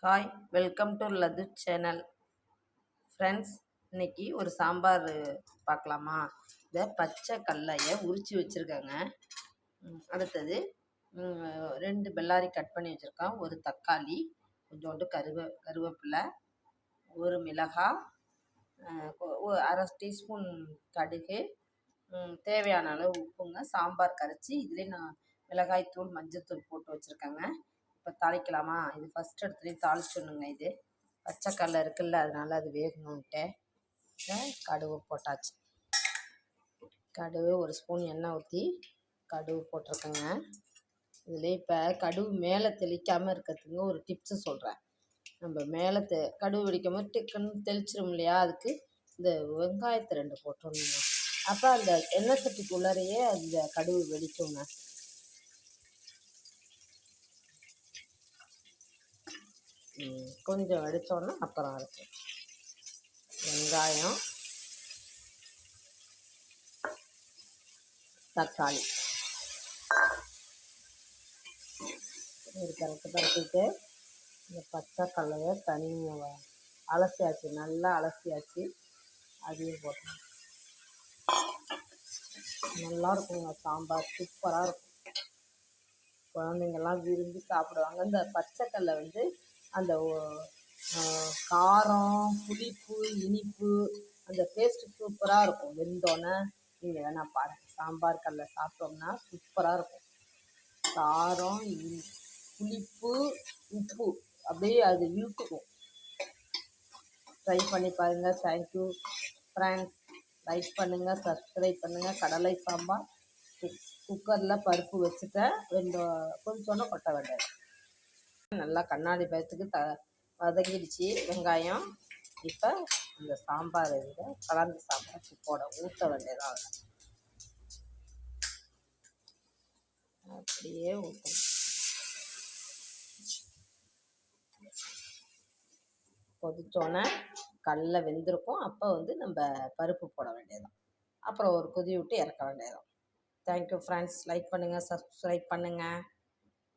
Hi, welcome to லது channel. Friends, இன்னைக்கு ஒரு சாம்பார் பார்க்கலாமா? இதை பச்சை கடலையை உரித்து வச்சுருக்கேங்க. அடுத்தது 2 பெல்லாரி கட் பண்ணி வச்சுருக்கேன், ஒரு தக்காளி, கொஞ்சோண்டு கருவேப்பிலை, ஒரு மிளகாய், அரை டீஸ்பூன் கடுகு, தேவையான அளவு உப்புங்க. சாம்பார் கரைச்சி இதிலே நான் மிளகாய்த்தூள் மஞ்சத்தூள் போட்டு வச்சுருக்கேங்க. இப்போ தாளிக்கலாமா? இது ஃபஸ்ட் எடுத்துலேயும் தாளிச்சிடணுங்க. இது பச்சை கடலை இருக்குல்ல, அதனால அது வேகணுன்ட்டு கடுகு போட்டாச்சு. கடுகு ஒரு ஸ்பூன் எண்ணெய் ஊற்றி கடுகு போட்டிருக்கேங்க. இதில் இப்போ கடுகு மேலே தெளிக்காமல் இருக்கிறதுக்கு ஒரு டிப்ஸு சொல்கிறேன். நம்ம மேலே கடுகு வெடிக்கும் போது டிக்குன்னு தெளிச்சிடும் இல்லையா, அதுக்கு இந்த வெங்காயத்தை 2 போட்டுடணுங்க. அப்போ அந்த எண்ணெய் சட்டிக்குள்ளாரையே அந்த கடுகு வெடிக்குங்க. கொஞ்சம் வெடித்தோன்னா அப்புறம் இருக்கு வெங்காயம், தக்காளி ஒரு பரப்பிட்டு இந்த பச்சை கடலையை தனியாக அலசியாச்சு, நல்லா அலசியாச்சு. அதையும் போட்டோம். நல்லா இருக்குங்க சாம்பார், சூப்பராக இருக்கும். குழந்தைங்கள்லாம் விரும்பி சாப்பிடுவாங்க. இந்த பச்சைக்கடலை அந்த காரம், புளிப்பு, இனிப்பு, அந்த டேஸ்ட்டு சூப்பராக இருக்கும். வெந்தோடனே நீங்கள் வேணா பாருங்கள், சாம்பார் கடலை சாப்பிட்டோம்னா சூப்பராக இருக்கும். காரம், புளிப்பு, உப்பு அப்படியே அது இழுத்துக்கும். ட்ரை பண்ணி பாருங்கள். Thank you friends. லைக் பண்ணுங்கள், சப்ஸ்கிரைப் பண்ணுங்கள். கடலை சாம்பார் குக்கரில் பருப்பு வச்சுட்டேன். கொஞ்சோன்னு கொட்ட வேண்டாம். நல்லா கண்ணாடி பழத்துக்கு வதங்கிடுச்சு வெங்காயம். இப்போ இந்த சாம்பார் கலந்து சாம்பார் ஊற்ற வேண்டியதான். அப்படியே ஊற்றணும். கொதிச்சோன்னே கடலை வெந்திருக்கும். அப்போ நம்ம பருப்பு போட வேண்டியதான். அப்புறம் ஒரு கொதி விட்டு இறக்க வேண்டியதான். Thank you friends. லைக் பண்ணுங்கள், சப்ஸ்கிரைப் பண்ணுங்கள்.